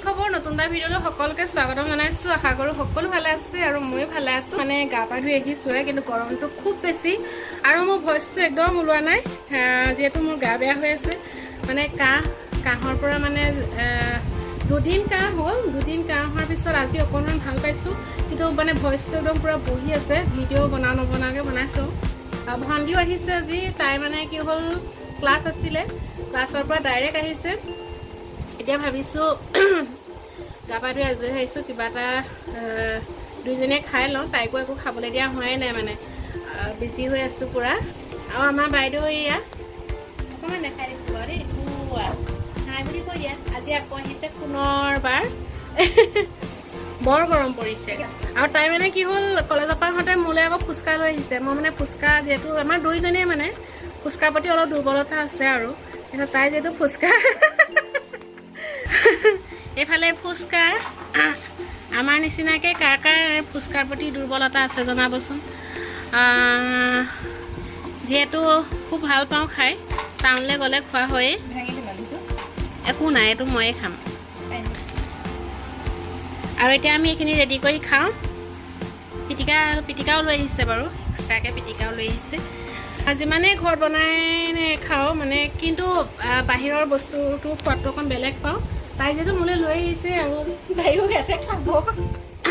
খবৰ নতুন এটা ভিডিঅ'লৈ সকলোকে স্বাগতম জনাইছো আশা কৰো সকলো ভালে আছে আৰু মই ভালে আছো মানে গা পা ধুই আহিছো কিন্তু গৰমটো খুব বেছি আৰু মোৰ ভয়েসটো একদম ওলোৱা নাই যেহেতু মোৰ গা বেয়া হৈ আছে মানে কাহৰ পৰা মানে দুদিন কাহ হ'ল দুদিন কাহ হোৱাৰ পিছত আজি অকণমান ভাল পাইছো কিন্তু মানে ভয়েসটো একদম পুৰা বহি আছে ভিডিঅ' নবনাকে বনাইছো ভণ্টিও আহিছে আজি তাই মানে কি হ'ল ক্লাছ আছিলে ক্লাছৰ পৰা ডাইৰেক্ট আহিছে এতিয়া ভাবিছো গা পা ধুই আজৰি হৈছো কিবা এটা দুইজনে খাই লওঁ তাইকো একো খাবলৈ দিয়া হোৱাই নাই মানে বিজি হৈ আছো পুৰা আৰু আমাৰ বাইদেউ এয়া অকণমান দেখাই দিছো বাৰু দেই হাই বুলি কৈ দিয়া আজি আকৌ আহিছে পুনৰবাৰ বৰ গৰম পৰিছে আৰু তাই মানে কি হ'ল কলেজৰ পৰা আহোঁতে মোলৈ আকৌ ফুচকা লৈ আহিছে মই মানে ফুচকা যিহেতু আমাৰ দুইজনীয়ে মানে ফুচকাৰ প্ৰতি অলপ দুৰ্বলতা আছে আৰু তাই যিহেতু ফুচকা এফালে ফুচকা আমাৰ নিচিনাকৈ কাৰ ফুচকাৰ প্ৰতি দুৰ্বলতা আছে জনাবচোন যিহেতু খুব ভাল পাওঁ খাই টাউনলৈ গ'লে খোৱা হয়েই একো নাই এইটো ময়ে খাম আৰু এতিয়া আমি এইখিনি ৰেডি কৰি খাওঁ পিটিকাও লৈ আহিছে বাৰু এক্সট্ৰাকৈ পিটিকাও লৈ আহিছে যিমানেই ঘৰত বনাই খাওঁ মানে কিন্তু বাহিৰৰ বস্তুটো সোৱাদটো অকণ বেলেগ পাওঁ তাই যিহেতু মোলৈ লৈ আহিছে আৰু তাইও ইয়াতে খাব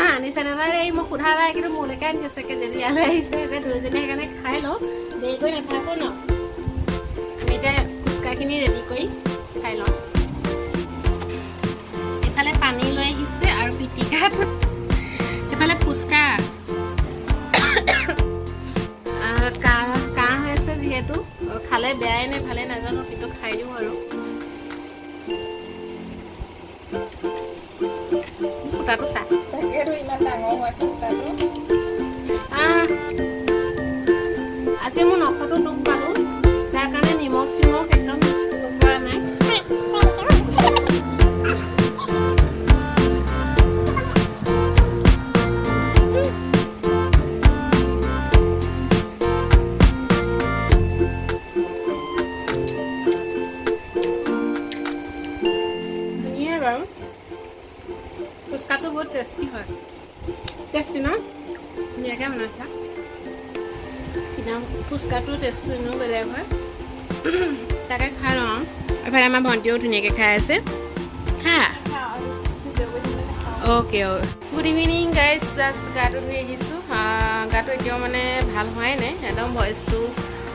আনিছে নানাৰে এই মোক সোধা নাই কিন্তু মোলৈকে আনিছে চাগে যদি ইয়ালৈ আহিছে এতিয়া দুয়োজনী সেইকাৰণে খাই লওঁ দেৰি কৰি নাথাকোঁ ন আমি এতিয়া ফুচকাখিনি ৰেডি কৰি খাই লওঁ এইফালে পানী লৈ আহিছে আৰু পিটিকাত এইফালে ফুচকা কাহ হৈ আছে যিহেতু খালে বেয়াই নে ভালে নাজানো কিন্তু খাই দিওঁ আৰু ফুটাটো চা তাকেতো ইমান ডাঙৰ হৈছে ফুটাটো আজি মোৰ নখটো দুখ পালোঁ তাৰ কাৰণে নিমখ চিমখ একদম পৰা নাই ফুচকাটো বহুত টেষ্টি হয় টেষ্টি ন ধুনীয়াকৈ বনাইছা কিনা ফুচকাটো টেষ্টটো এনেও বেলেগ হয় তাকে খাই লওঁ এফালে আমাৰ ভণ্টিও ধুনীয়াকৈ খাই আছে খা okay good evening guys just গাটো ধুই আহিছোঁ গাটো এতিয়াও মানে ভাল হোৱাই নাই একদম ভইচটো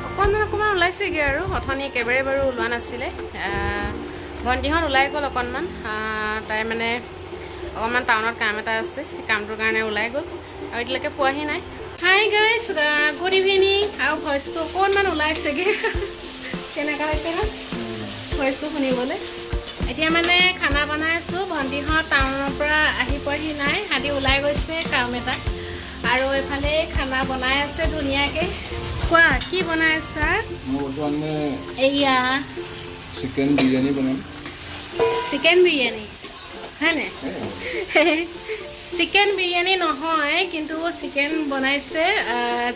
অকণমান ওলাইছেগৈ আৰু অথনি একেবাৰে বাৰু ওলোৱা নাছিলে ভণ্টিহঁত ওলাই গ'ল অকণমান তাই মানে অকণমান টাউনত কাম এটা আছে সেই কামটোৰ কাৰণে ওলাই গ'ল আৰু এতিয়ালৈকে পোৱাহি নাই হাই গাইজ গুড ইভিনিং আৰু ভইচটো অকণমান ওলাইছেগৈ কেনেকুৱা হৈছে ন ভইচটো শুনিবলৈ এতিয়া মানে খানা বনাই আছোঁ ভণ্টিহঁত টাউনৰ পৰা আহি পোৱাহি নাই সিহঁতি ওলাই গৈছে কাম এটা আৰু এইফালে খানা বনাই আছে ধুনীয়াকৈ কোৱা কি বনাই আছা এয়া চিকেন বিৰিয়ানী বনাম চিকেন বিৰিয়ানী হয়নে চিকেন বিৰিয়ানী নহয় কিন্তু চিকেন বনাইছে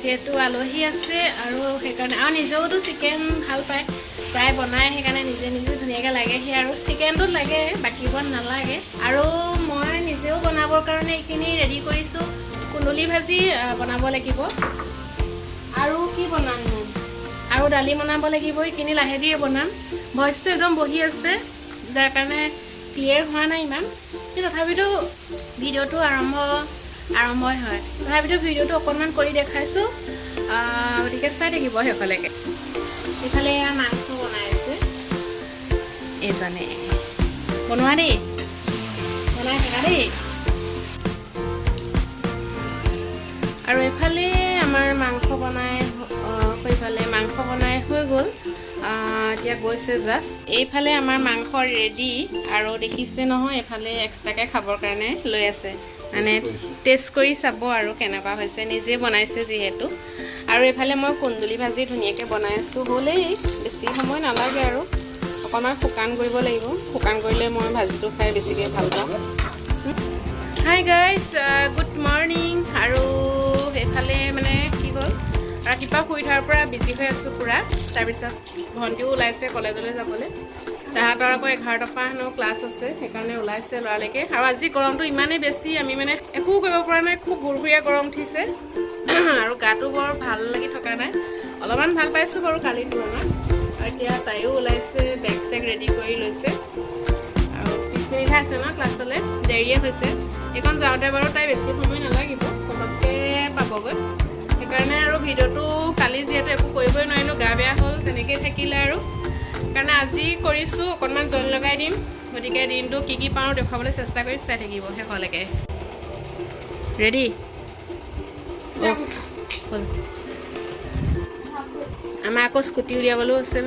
যিহেতু আলহী আছে আৰু সেইকাৰণে আৰু নিজেওতো চিকেন ভাল পায় প্ৰায় বনাই সেইকাৰণে নিজে ধুনীয়াকৈ লাগেহি আৰু চিকেনটোত লাগে বাকীবোৰত নালাগে আৰু মই নিজেও বনাবৰ কাৰণে এইখিনি ৰেডি কৰিছোঁ কুন্দুলি ভাজি বনাব লাগিব আৰু কি বনাম আৰু দালি বনাব লাগিব এইখিনি লাহে ধীৰে বনাম ভইচটো একদম বহি আছে যাৰ কাৰণে ক্লিয়াৰ হোৱা নাই ইমান কিন্তু তথাপিতো ভিডিঅ'টো আৰম্ভই হয় তথাপিতো ভিডিঅ'টো অকণমান কৰি দেখাইছোঁ গতিকে চাই থাকিব সেইফালেকে এইফালে মাংস বনাই আছে এইজনে বনোৱা দেই বনাই থাকা দেই আৰু এইফালে আমাৰ মাংস বনাই হৈ গ'ল এতিয়া গৈছে জাষ্ট এইফালে আমাৰ মাংস ৰেডি আৰু দেখিছে নহয় এইফালে এক্সট্ৰাকৈ খাবৰ কাৰণে লৈ আছে মানে টেষ্ট কৰি চাব আৰু কেনেকুৱা হৈছে নিজে বনাইছে যিহেতু আৰু এইফালে মই কুন্দুলি ভাজি ধুনীয়াকৈ বনাই আছোঁ হ'লেই বেছি সময় নালাগে আৰু অকণমান শুকান কৰিব লাগিব শুকান কৰিলে মই ভাজিটো খাই বেছিকৈ ভাল পাওঁ হাই গাইজ গুড মৰ্ণিং আৰু এইফালে মানে কি হ'ল ৰাতিপুৱা শুই উঠাৰ পৰা বিজি হৈ আছোঁ পুৰা তাৰপিছত ভণ্টিও ওলাইছে কলেজলৈ যাবলৈ তাহাঁতৰ আকৌ 11টাৰ পৰা হেনো ক্লাছ আছে, সেইকাৰণে ওলাইছে ল'ৰালৈকে। আৰু আজি গৰমটো ইমানেই বেছি, আমি মানে একো কৰিব পৰা নাই, খুব ভুৰভুৰীয়া গৰম উঠিছে আৰু গাটো বৰ ভাল লাগি থকা নাই। অলপমান ভাল পাইছোঁ বাৰু কালিৰ তুলনাত। আৰু এতিয়া তাইও ওলাইছে, বেগ চেগ ৰেডি কৰি লৈছে আৰু 20 মিনিটহে আছে ন ক্লাছলৈ, দেৰিয়ে হৈছে। এইখন যাওঁতে বাৰু তাই বেছি সময় নালাগিব, পটককৈ পাবগৈ। সেইকাৰণে আৰু ভিডিঅ'টো কালি যিহেতু একো কৰিবই নোৱাৰিলোঁ, গা বেয়া হ'ল, তেনেকেই থাকিলে আৰু সেইকাৰণে আজি কৰিছোঁ, অকণমান জইন লগাই দিম। গতিকে দিনটো কি কি পাৰোঁ দেখুৱাবলৈ চেষ্টা কৰি চাই থাকিব শেষলৈকে। ৰেডি? হ'ল। আমাৰ আকৌ স্কুটি উলিয়াবলৈও আছে।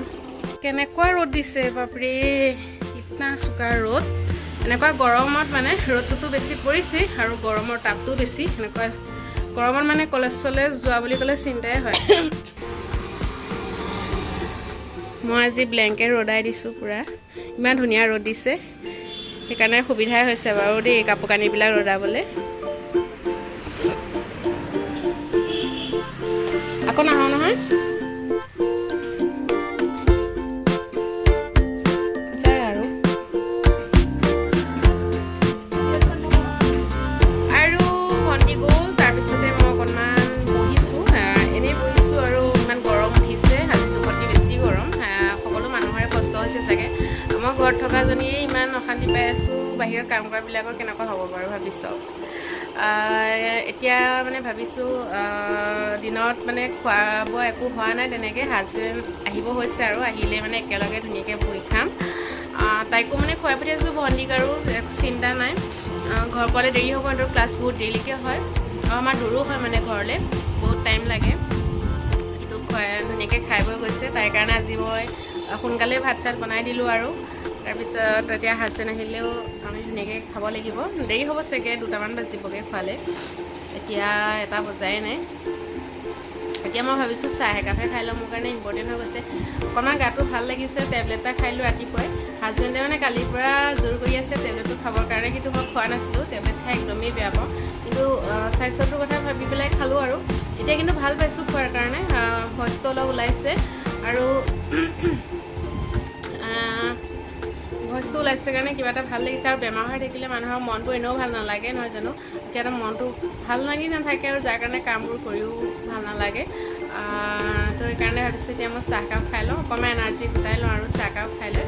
কেনেকুৱা ৰ'দ দিছে বাপৰে, ইতনা চোকা ৰ'দ। এনেকুৱা গৰমত মানে ৰ'দটোতো বেছি পৰিছে আৰু গৰমৰ তাপটোও বেছি। এনেকুৱা গৰমত মানে কলেজ চলেজ যোৱা বুলি ক'লে চিন্তাই হয়। মই আজি ব্লেংকেট ৰ'দাই দিছোঁ পূৰা, ইমান ধুনীয়া ৰ'দ দিছে। সেইকাৰণে সুবিধাই হৈছে বাৰু দেই কাপোৰ কানিবিলাক ৰ'দাবলৈ। আকৌ নাহো নহয়। আৰু ভণ্টি গ'ল, তাৰপিছতে মই অকণমান বহিছোঁ, এনেই বহিছোঁ আৰু ইমান গৰম উঠিছে। আজিতো ভণ্টি বেছি গৰম, সকলো মানুহৰে কষ্ট হৈছে চাগে। মই ঘৰত থকাজনীয়ে ইমান অশান্তি পাই আছোঁ, বাহিৰত কাম কৰাবিলাকৰ কেনেকুৱা হ'ব বাৰু ভাবিছোঁ। এতিয়া মানে ভাবিছোঁ দিনত মানে খোৱা বোৱা একো হোৱা নাই তেনেকৈ। হাজবেণ্ড আহিব হৈছে আৰু আহিলে মানে একেলগে ধুনীয়াকৈ বহি খাম। তাইকো মানে খুৱাই পঠিয়াইছোঁ, ভণ্টিক আৰু চিন্তা নাই। ঘৰ পোৱালে দেৰি হ'ব, সিহঁতৰ ক্লাছ বহুত দেৰিলৈকে হয় আৰু আমাৰ দূৰো হয় মানে ঘৰলৈ, বহুত টাইম লাগে। কিন্তু ধুনীয়াকৈ খাই বৈ গৈছে। তাইৰ কাৰণে আজি মই সোনকালে ভাত চাত বনাই দিলোঁ আৰু তাৰপিছত এতিয়া হাজবেণ্ড আহিলেও আমি ধুনীয়াকৈ খাব লাগিব। দেৰি হ'ব চাগে, 2টামান বাজিবগৈ খোৱালে। এতিয়া 1টা বজাই নাই। এতিয়া মই ভাবিছোঁ চাহ একাপে খাই লওঁ, মোৰ কাৰণে ইম্পৰ্টেণ্ট হৈ গৈছে। অকণমান গাটো ভাল লাগিছে, টেবলেট এটা খাই লৈ ৰাতিপুৱাই। হাজবেণ্ডে মানে কালিৰ পৰা জোৰ কৰি আছে টেবলেটটো খাবৰ কাৰণে, কিন্তু মই খোৱা নাছিলোঁ। টেবলেট খাই একদমেই বেয়া পাওঁ, কিন্তু স্বাস্থ্যটোৰ কথা ভাবি পেলাই খালোঁ আৰু এতিয়া কিন্তু ভাল পাইছোঁ খোৱাৰ কাৰণে। ভইচটো অলপ ওলাইছে আৰু ভইচটো ওলাইছে কাৰণে কিবা এটা ভাল লাগিছে। আৰু বেমাৰ হৈ থাকিলে মানুহৰ মনটো এনেও ভাল নালাগে, নহয় জানো? এতিয়া মনটো ভাল লাগি নাথাকে আৰু যাৰ কাৰণে কামবোৰ কৰিও ভাল নালাগে। তো সেইকাৰণে ভাবিছোঁ এতিয়া মই চাহকাপ খাই লওঁ, অকণমান এনাৰ্জি গোটাই লওঁ আৰু চাহকাপ খাই লৈ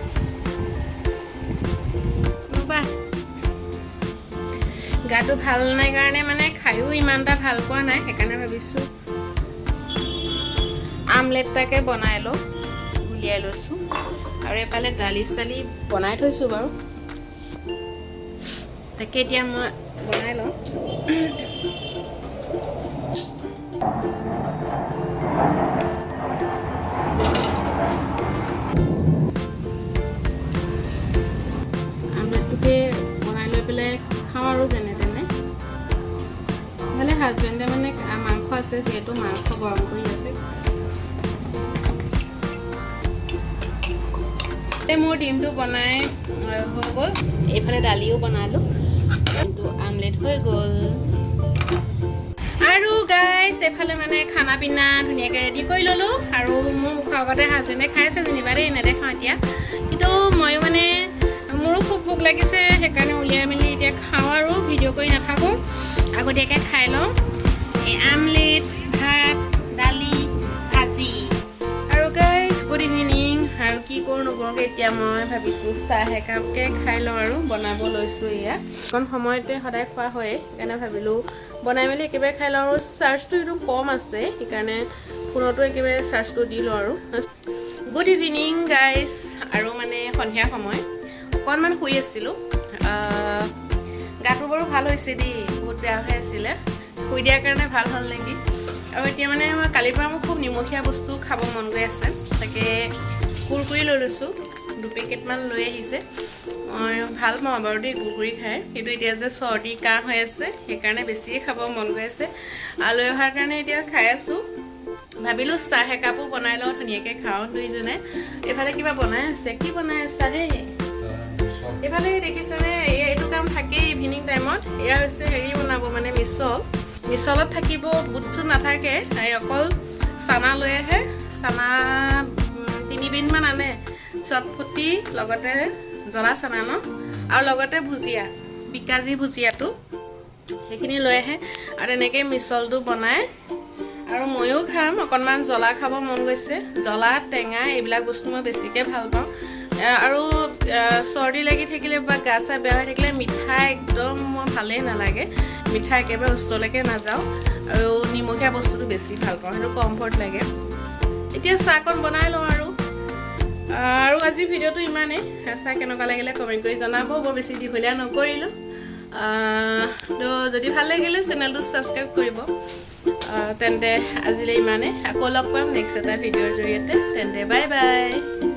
গাটো ভাল নাই কাৰণে মানে খায়ো ইমান এটা ভাল পোৱা নাই। সেইকাৰণে ভাবিছোঁ আমলেট এটাকে বনাই লওঁ, উলিয়াই লৈছোঁ। আৰু এফালে দালি চালি বনাই থৈছোঁ বাৰু, তাকে এতিয়া মই বনাই লওঁ। আমলেটটোকে বনাই লৈ পেলাই খাওঁ আৰু যেনে তেনে। ইফালে হাজবেণ্ডে মানে মাংস আছে, যিহেতু মাংস গৰম কৰি আছে। মোৰ ডিমটো বনাই হৈ গ'ল, এইফালে দালিও বনালোঁ, কিন্তু আমলেট হৈ গ'ল। আৰু গাইছ এইফালে মানে খানা পিনা ধুনীয়াকৈ ৰেডি কৰি ল'লোঁ। আৰু মোৰ মুখৰ আগতে হাজবেণ্ডে খাইছে যেনিবা দেই, নেদেখাওঁ এতিয়া। কিন্তু ময়ো মানে মোৰো খুব ভোক লাগিছে, সেইকাৰণে উলিয়াই মেলি এতিয়া খাওঁ আৰু ভিডিঅ' কৰি নাথাকোঁ, আগতীয়াকৈ খাই লওঁ। এই আমলেট, ভাত, দালি, ভাজি। আৰু গাইছ গুড ইভিনিং। আৰু কি কৰোঁ নকৰোঁকৈ এতিয়া মই ভাবিছোঁ চাহ একাপকৈ খাই লওঁ আৰু বনাব লৈছোঁ। এয়া অকণ সময়তে সদায় খোৱা হয়েই, সেইকাৰণে ভাবিলোঁ বনাই মেলি একেবাৰে খাই লওঁ। আৰু চাৰ্জটো একদম কম আছে, সেইকাৰণে ফোনতো একেবাৰে চাৰ্জটো দি লওঁ আৰু। গুড ইভিনিং গাইছ। আৰু মানে সন্ধিয়া সময় অকণমান শুই আছিলোঁ। গাটো বাৰু ভাল হৈছে দেই, বহুত বেয়া হৈ আছিলে, শুই দিয়াৰ কাৰণে ভাল হ'ল নেকি। আৰু এতিয়া মানে মই কালিৰ পৰা মোৰ খুব নিমখীয়া বস্তু খাব মন গৈ আছে, তাকে কুৰকুৰি লৈ লৈছোঁ। 2 পেকেটমান লৈ আহিছে। মই ভাল পাওঁ বাৰু দেই কুৰকুৰি খাই, কিন্তু এতিয়া যে চৰ্দি কাহ হৈ আছে সেইকাৰণে বেছিয়ে খাব মন গৈ আছে। লৈ অহাৰ কাৰণে এতিয়া খাই আছোঁ। ভাবিলোঁ চাহ একাপো বনাই লওঁ, ধুনীয়াকৈ খাওঁ দুইজনে। এইফালে কিবা বনাই আছে, কি বনাই আছা দেই? এইফালে দেখিছেনে, এইটো কাম থাকেই ইভিনিং টাইমত। এয়া হৈছে হেৰি বনাব মানে মিছলত থাকিব, বুট চুট নাথাকে, অকল চানা লৈ আহে। চানা 3 বিধমান আনে, চটফটি লগতে জ্বলা চানা ন আৰু লগতে ভুজিয়া বিকাজী ভুজিয়াটো সেইখিনি লৈ আহে আৰু এনেকৈ মিছলটো বনাই আৰু ময়ো খাম অকণমান জ্বলা খাব মন গৈছে জ্বলা টেঙা এইবিলাক বস্তু মই বেছিকৈ ভাল পাওঁ আৰু চৰ্দি লাগি থাকিলে বা গা চা বেয়া হৈ থাকিলে মিঠাই একদম মই ভালেই নালাগে মিঠাই একেবাৰে ওচৰলৈকে নাযাওঁ আৰু নিমখীয়া বস্তুটো বেছি ভাল পাওঁ সেইটো কমফৰ্ট লাগে এতিয়া চাহকণ বনাই লওঁ আৰু আজি ভিডিঅ'টো ইমানেই চাহ কেনেকুৱা লাগিলে কমেণ্ট কৰি জনাব বৰ বেছি দীঘলীয়া নকৰিলোঁ তো যদি ভাল লাগিলে চেনেলটো ছাবস্ক্ৰাইব কৰিব তেন্তে আজিলৈ ইমানেই আকৌ লগ পাম নেক্সট এটা ভিডিঅ'ৰ জৰিয়তে তেন্তে বাই বাই